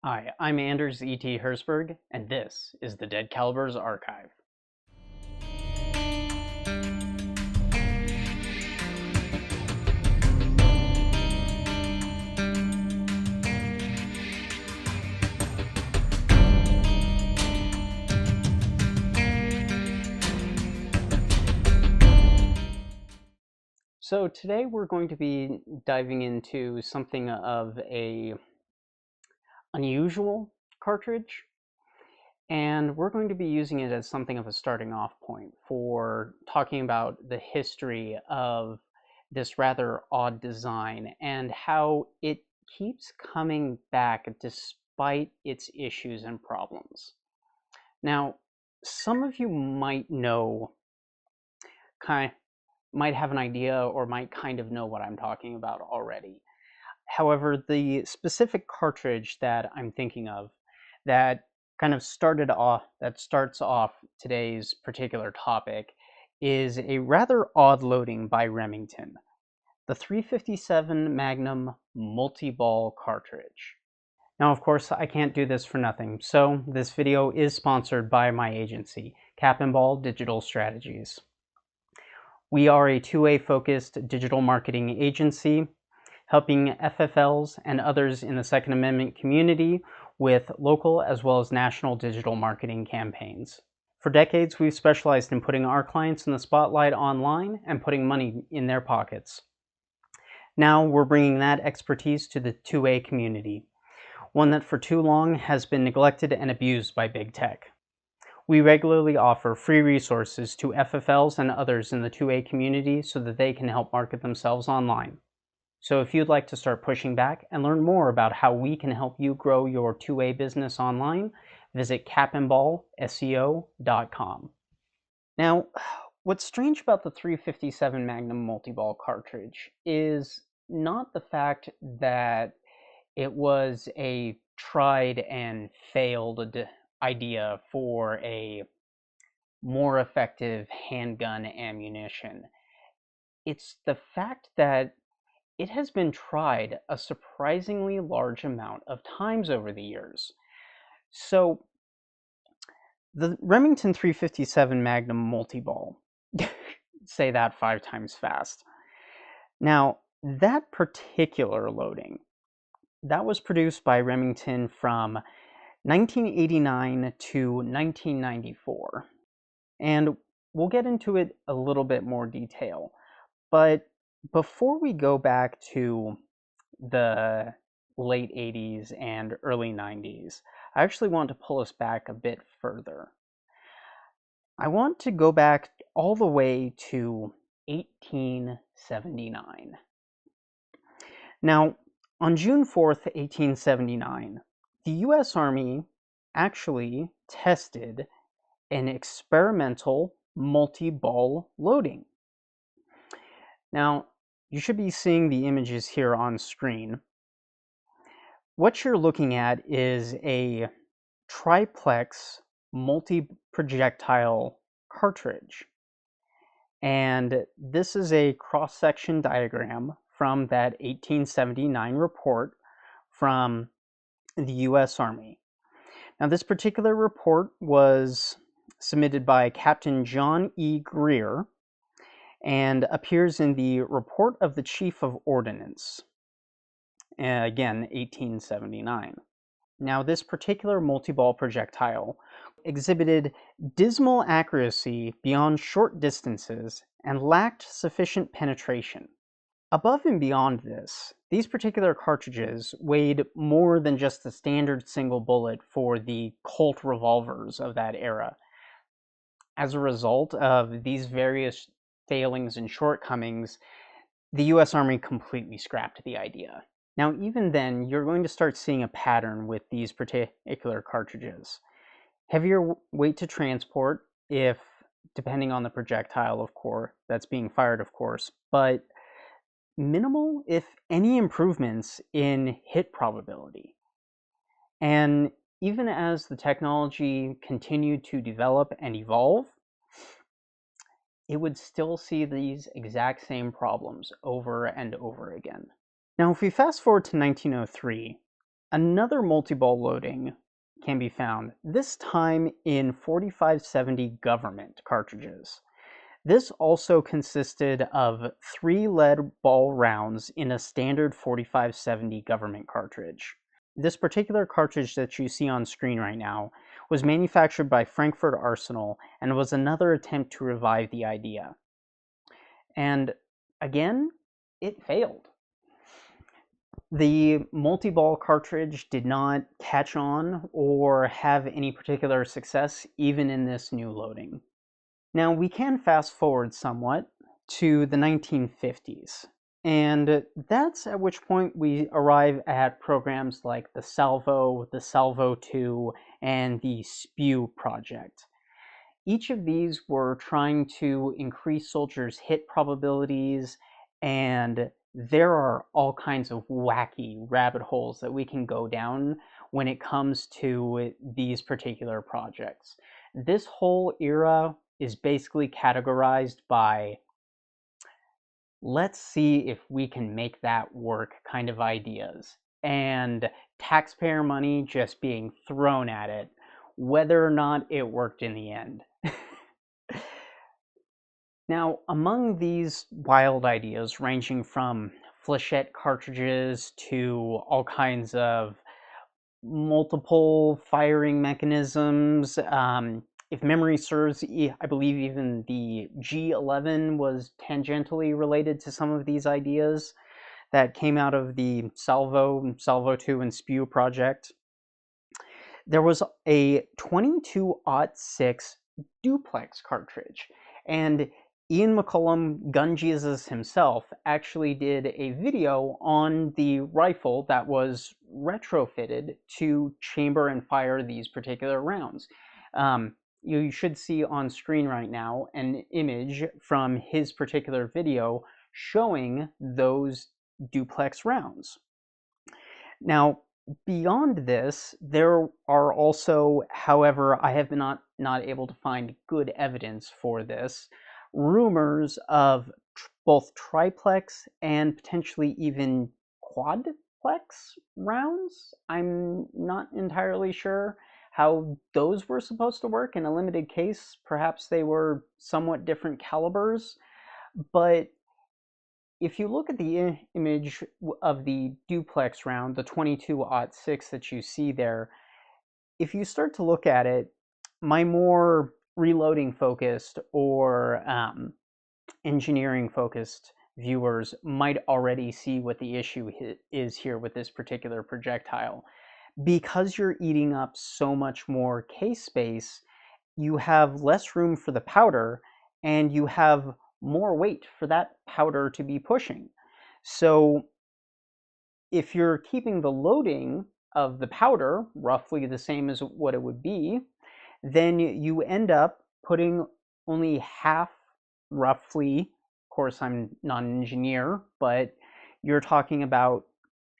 Hi, I'm Anders E.T. Herzberg, and this is the Dead Calibers Archive. So today we're going to be diving into something of a unusual cartridge, and we're going to be using it as something of a starting off point for talking about the history of this rather odd design and how it keeps coming back despite its issues and problems. Now, some of you might know, might have an idea or might kind of know what I'm talking about already. However, the specific cartridge that I'm thinking of that starts off today's particular topic is a rather odd loading by Remington, the 357 Magnum Multiball cartridge. Now, of course, I can't do this for nothing, so this video is sponsored by my agency, Cap and Ball Digital Strategies. We are a two-way focused digital marketing agency, helping FFLs and others in the Second Amendment community with local as well as national digital marketing campaigns. For decades, we've specialized in putting our clients in the spotlight online and putting money in their pockets. Now we're bringing that expertise to the two-way community, one that for too long has been neglected and abused by big tech. We regularly offer free resources to FFLs and others in the 2A community so that they can help market themselves online. So if you'd like to start pushing back and learn more about how we can help you grow your 2A business online, visit capandballseo.com. Now, what's strange about the 357 Magnum Multiball cartridge is not the fact that it was a tried and failed idea for a more effective handgun ammunition. It's the fact that it has been tried a surprisingly large amount of times over the years. So the Remington 357 Magnum Multiball, say that 5 times fast. Now, that particular loading, that was produced by Remington from 1989 to 1994. And we'll get into it a little bit more detail. But before we go back to the late 80s and early 90s, I actually want to pull us back a bit further. I want to go back all the way to 1879. Now, on June 4th, 1879, the U.S. Army actually tested an experimental multi-ball loading. Now, you should be seeing the images here on screen. What you're looking at is a triplex multi-projectile cartridge. And this is a cross-section diagram from that 1879 report from the U.S. Army. Now, this particular report was submitted by Captain John E. Greer and appears in the Report of the Chief of Ordnance, again, 1879. Now, this particular multi-ball projectile exhibited dismal accuracy beyond short distances and lacked sufficient penetration. Above and beyond this, these particular cartridges weighed more than just the standard single bullet for the Colt revolvers of that era. As a result of these various failings and shortcomings, the U.S. Army completely scrapped the idea. Now, even then, you're going to start seeing a pattern with these particular cartridges. Heavier weight to transport, if depending on the projectile, of course, that's being fired, of course, but minimal, if any, improvements in hit probability. And even as the technology continued to develop and evolve, it would still see these exact same problems over and over again. Now, if we fast forward to 1903, Another multi-ball loading can be found, this time in 4570 government cartridges. This also consisted of 3 lead ball rounds in a standard 4570 government cartridge. This particular cartridge that you see on screen right now was manufactured by Frankfurt Arsenal and was another attempt to revive the idea. And again, it failed. The multi-ball cartridge did not catch on or have any particular success even in this new loading. Now we can fast forward somewhat to the 1950s, and that's at which point we arrive at programs like the Salvo 2, and the Spew project. Each of these were trying to increase soldiers' hit probabilities, and there are all kinds of wacky rabbit holes that we can go down when it comes to these particular projects. This whole era is basically categorized by let's see if we can make that work kind of ideas, and taxpayer money just being thrown at it, whether or not it worked in the end. Now, among these wild ideas, ranging from flechette cartridges to all kinds of multiple firing mechanisms, if memory serves, I believe even the G11 was tangentially related to some of these ideas that came out of the Salvo 2, and Spew project. There was a 22-06 duplex cartridge, and Ian McCollum, Gun Jesus himself, actually did a video on the rifle that was retrofitted to chamber and fire these particular rounds. You should see on screen right now an image from his particular video showing those duplex rounds. Now, beyond this, there are also, however, I have been not able to find good evidence for this, rumors of both triplex and potentially even quadplex rounds. I'm not entirely sure how those were supposed to work in a limited case. Perhaps they were somewhat different calibers, but if you look at the image of the duplex round, the 22-06 that you see there, if you start to look at it, my more reloading focused or engineering focused viewers might already see what the issue is here with this particular projectile. Because you're eating up so much more case space, you have less room for the powder, and you have more weight for that powder to be pushing. So if you're keeping the loading of the powder roughly the same as what it would be, then you end up putting only half, roughly, of course I'm not an engineer, but you're talking about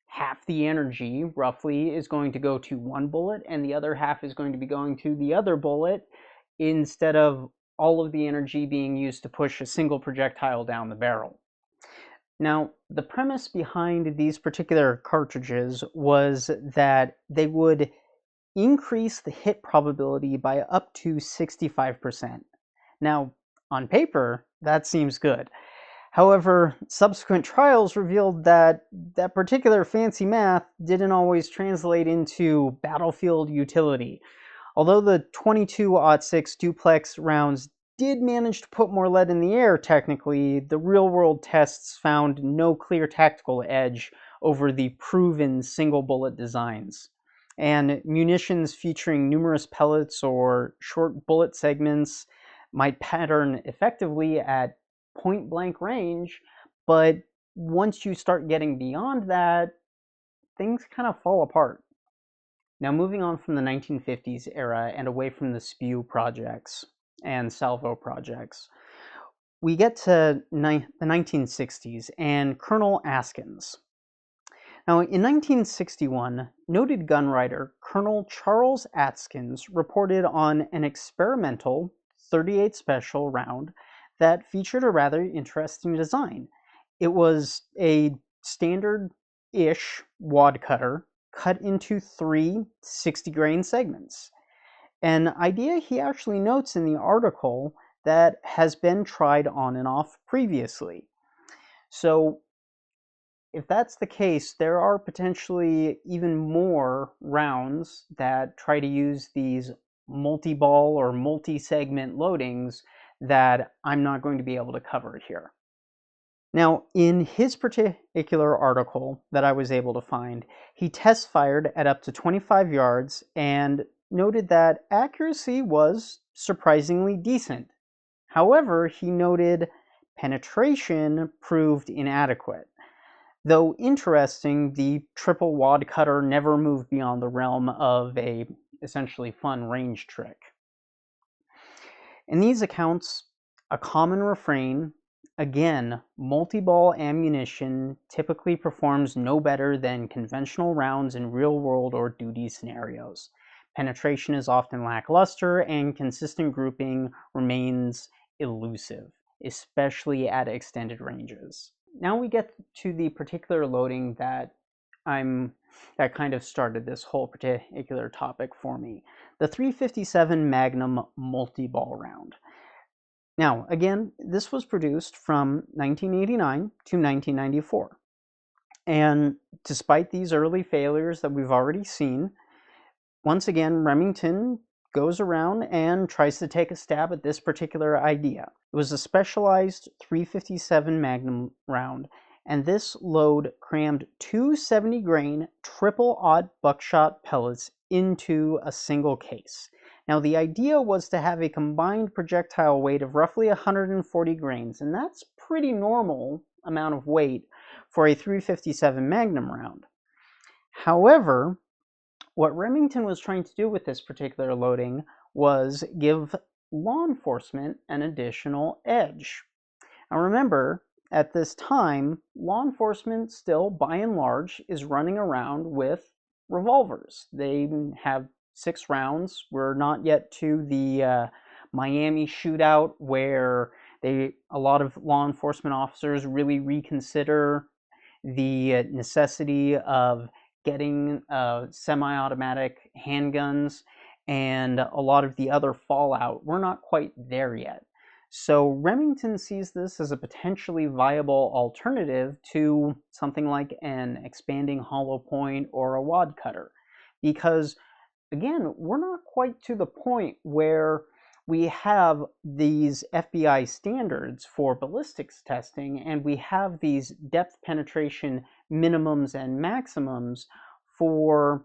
half the energy roughly is going to go to one bullet, and the other half is going to be going to the other bullet, instead of all of the energy being used to push a single projectile down the barrel. Now, the premise behind these particular cartridges was that they would increase the hit probability by up to 65%. Now, on paper, that seems good. However, subsequent trials revealed that that particular fancy math didn't always translate into battlefield utility. Although the 22-06 duplex rounds did manage to put more lead in the air technically, the real-world tests found no clear tactical edge over the proven single-bullet designs. And munitions featuring numerous pellets or short bullet segments might pattern effectively at point-blank range, but once you start getting beyond that, things kind of fall apart. Now, moving on from the 1950s era and away from the Spew projects and Salvo projects, we get to the 1960s and Colonel Askins. Now, in 1961, noted gun writer Colonel Charles Askins reported on an experimental .38 special round that featured a rather interesting design. It was a standard-ish wad cutter cut into 3 60-grain segments. An idea he actually notes in the article that has been tried on and off previously. So if that's the case, there are potentially even more rounds that try to use these multi-ball or multi-segment loadings that I'm not going to be able to cover here. Now, in his particular article that I was able to find, he test fired at up to 25 yards and noted that accuracy was surprisingly decent. However, he noted penetration proved inadequate. Though interesting, the triple wad cutter never moved beyond the realm of a essentially fun range trick. In these accounts, a common refrain, again, multi-ball ammunition typically performs no better than conventional rounds in real-world or duty scenarios. Penetration is often lackluster and consistent grouping remains elusive, especially at extended ranges. Now we get to the particular loading that kind of started this whole particular topic for me. The 357 Magnum multi-ball round. Now, again, this was produced from 1989 to 1994. And despite these early failures that we've already seen, once again, Remington goes around and tries to take a stab at this particular idea. It was a specialized 357 Magnum round, and this load crammed two 70-grain triple-aught buckshot pellets into a single case. Now, the idea was to have a combined projectile weight of roughly 140 grains, and that's pretty normal amount of weight for a 357 Magnum round. However, what Remington was trying to do with this particular loading was give law enforcement an additional edge. Now remember, at this time, law enforcement still, by and large, is running around with revolvers. They have 6 rounds. We're not yet to the Miami shootout where a lot of law enforcement officers really reconsider the necessity of getting semi-automatic handguns and a lot of the other fallout. We're not quite there yet. So Remington sees this as a potentially viable alternative to something like an expanding hollow point or a wad cutter. Because, again, we're not quite to the point where we have these FBI standards for ballistics testing, and we have these depth penetration minimums and maximums for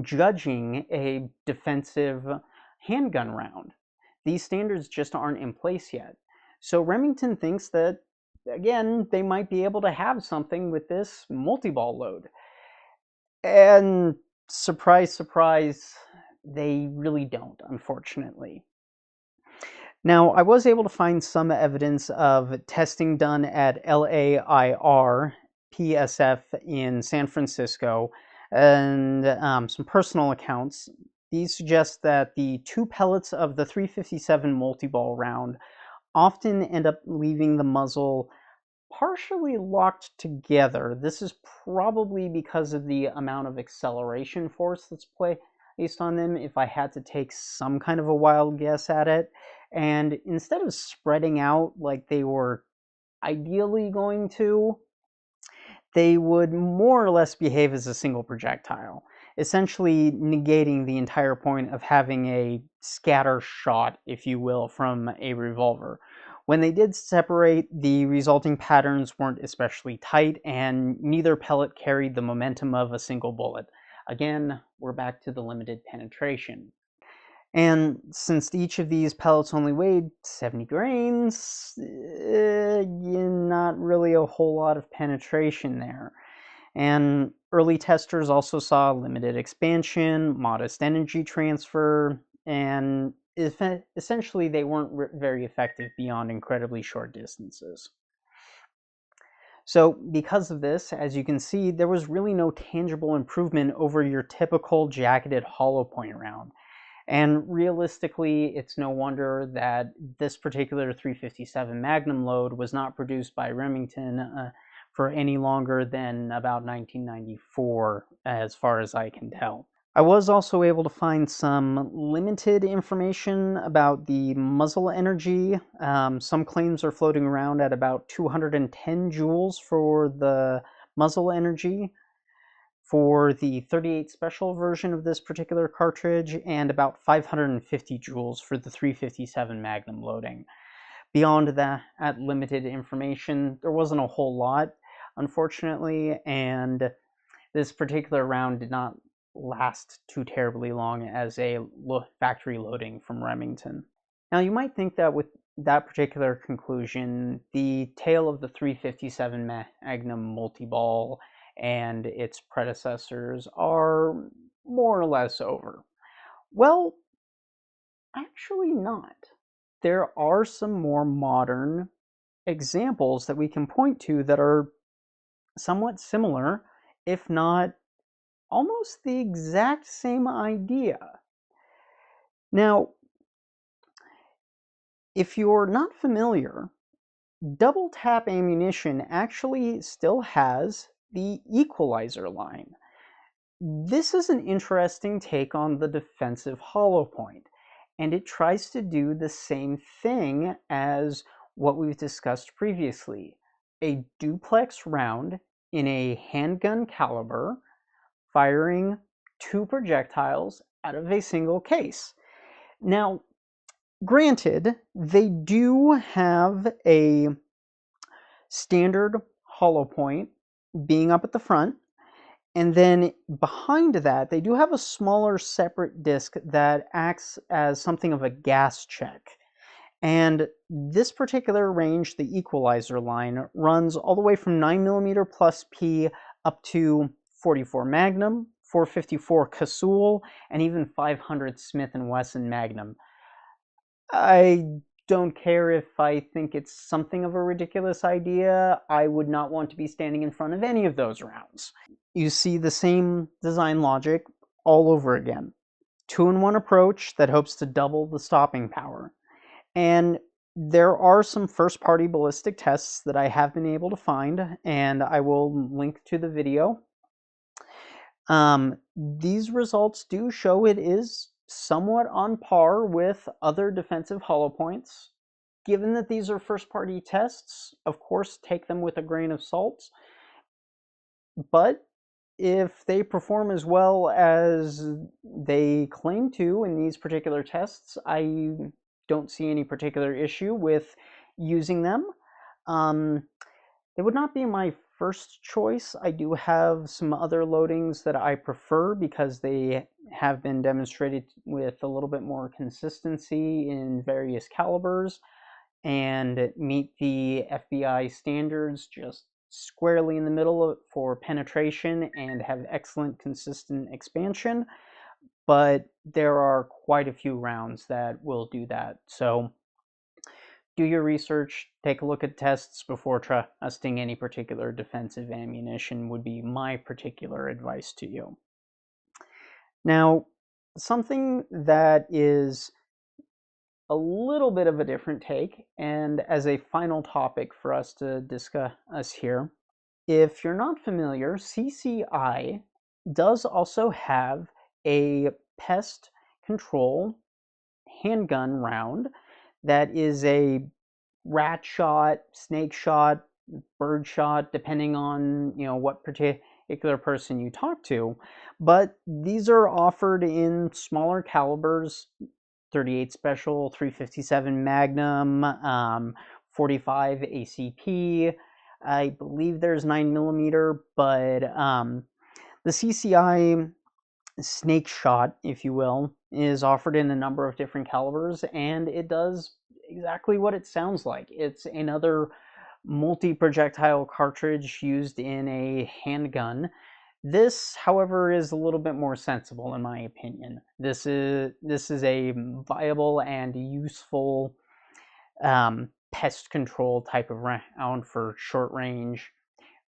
judging a defensive handgun round. These standards just aren't in place yet. So Remington thinks that, again, they might be able to have something with this multi-ball load. And surprise, surprise, they really don't, unfortunately. Now, I was able to find some evidence of testing done at LAIR PSF in San Francisco and some personal accounts. These suggest that the 2 pellets of the 357 multi-ball round often end up leaving the muzzle partially locked together. This is probably because of the amount of acceleration force that's placed on them, if I had to take some kind of a wild guess at it. And instead of spreading out like they were ideally going to, they would more or less behave as a single projectile, essentially negating the entire point of having a scatter shot, if you will, from a revolver. When they did separate, the resulting patterns weren't especially tight, and neither pellet carried the momentum of a single bullet. Again, we're back to the limited penetration. And since each of these pellets only weighed 70 grains, not really a whole lot of penetration there. And early testers also saw limited expansion, modest energy transfer, and essentially they weren't very effective beyond incredibly short distances. So because of this, as you can see, there was really no tangible improvement over your typical jacketed hollow point round. And realistically, it's no wonder that this particular 357 Magnum load was not produced by Remington for any longer than about 1994, as far as I can tell. I was also able to find some limited information about the muzzle energy. Some claims are floating around at about 210 joules for the muzzle energy for the 38 special version of this particular cartridge, and about 550 joules for the 357 Magnum loading. Beyond that, at limited information, there wasn't a whole lot, unfortunately, and this particular round did not last too terribly long as a factory loading from Remington. Now, you might think that with that particular conclusion, the tale of the 357 Magnum Multiball and its predecessors are more or less over. Well, actually not. There are some more modern examples that we can point to that are somewhat similar, if not almost the exact same idea. Now, if you're not familiar, double tap ammunition actually still has the equalizer line. This is an interesting take on the defensive hollow point, and it tries to do the same thing as what we've discussed previously. A duplex round in a handgun caliber firing 2 projectiles out of a single case. Now, granted, they do have a standard hollow point being up at the front, and then behind that, they do have a smaller separate disc that acts as something of a gas check. And this particular range, the equalizer line, runs all the way from 9mm plus P up to 44 Magnum, 454 Casull, and even 500 Smith & Wesson Magnum. I don't care if I think it's something of a ridiculous idea. I would not want to be standing in front of any of those rounds. You see the same design logic all over again. 2-in-1 approach that hopes to double the stopping power. And there are some first-party ballistic tests that I have been able to find, and I will link to the video. These results do show it is somewhat on par with other defensive hollow points. Given that these are first-party tests, of course, take them with a grain of salt. But if they perform as well as they claim to in these particular tests, I don't see any particular issue with using them. They would not be my first choice. I do have some other loadings that I prefer because they have been demonstrated with a little bit more consistency in various calibers and meet the FBI standards just squarely in the middle for penetration and have excellent consistent expansion. But there are quite a few rounds that will do that. So do your research, take a look at tests before trusting any particular defensive ammunition would be my particular advice to you. Now, something that is a little bit of a different take, and as a final topic for us to discuss here, if you're not familiar, CCI does also have a pest control handgun round that is a rat shot, snake shot, bird shot, depending on what particular person you talk to. But these are offered in smaller calibers, 38 Special, 357 Magnum, 45 ACP. I believe there's 9mm, but the CCI snake shot, if you will, is offered in a number of different calibers, and it does exactly what it sounds like. It's another multi-projectile cartridge used in a handgun. This, however, is a little bit more sensible in my opinion. This is a viable and useful pest control type of round for short range.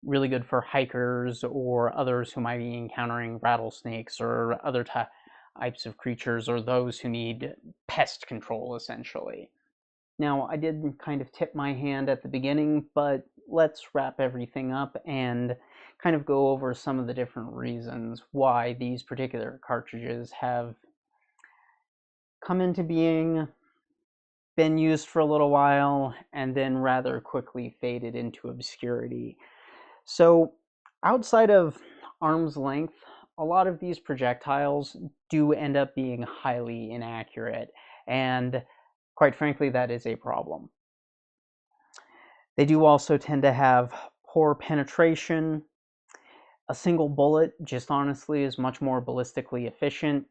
Really good for hikers or others who might be encountering rattlesnakes or other types of creatures, or those who need pest control essentially. Now, I did kind of tip my hand at the beginning, but let's wrap everything up and kind of go over some of the different reasons why these particular cartridges have come into being, been used for a little while, and then rather quickly faded into obscurity. So outside of arm's length, a lot of these projectiles do end up being highly inaccurate, and quite frankly, that is a problem. They do also tend to have poor penetration. A single bullet just honestly is much more ballistically efficient,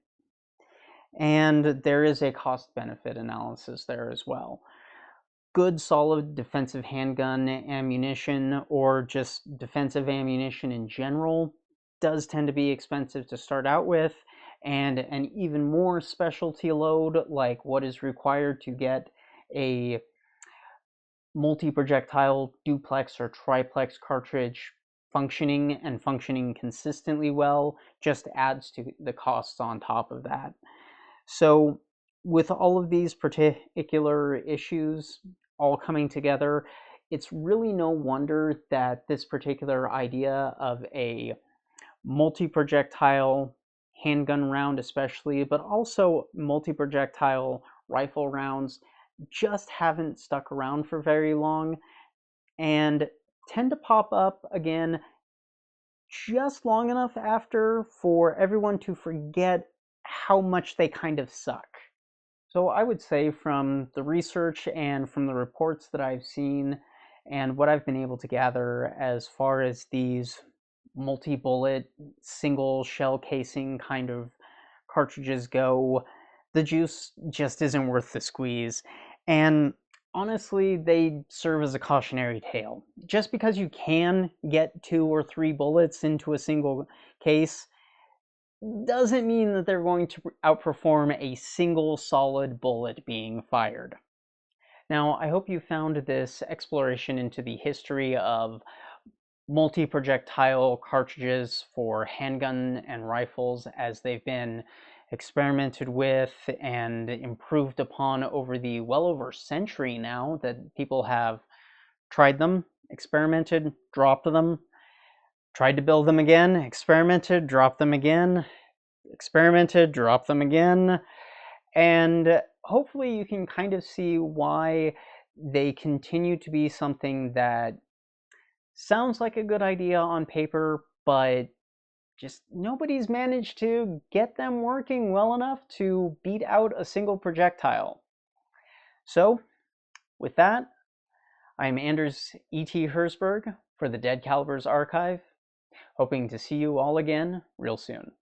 and there is a cost-benefit analysis there as well. Good solid defensive handgun ammunition, or just defensive ammunition in general, does tend to be expensive to start out with, and an even more specialty load like what is required to get a multi-projectile duplex or triplex cartridge functioning consistently well just adds to the costs on top of that. So with all of these particular issues all coming together, it's really no wonder that this particular idea of a multi-projectile handgun round especially, but also multi-projectile rifle rounds just haven't stuck around for very long and tend to pop up again just long enough after for everyone to forget how much they kind of suck. So I would say from the research and from the reports that I've seen and what I've been able to gather as far as these multi-bullet, single shell casing kind of cartridges go, the juice just isn't worth the squeeze. And honestly, they serve as a cautionary tale. Just because you can get 2 or 3 bullets into a single case doesn't mean that they're going to outperform a single solid bullet being fired. Now, I hope you found this exploration into the history of multi-projectile cartridges for handgun and rifles as they've been experimented with and improved upon over the well over a century now that people have tried them, experimented, dropped them, tried to build them again, experimented, dropped them again, experimented, dropped them again, and hopefully you can kind of see why they continue to be something that sounds like a good idea on paper, but just nobody's managed to get them working well enough to beat out a single projectile. So, with that, I'm Anders E.T. Herzberg for the Dead Calibers Archive, hoping to see you all again real soon.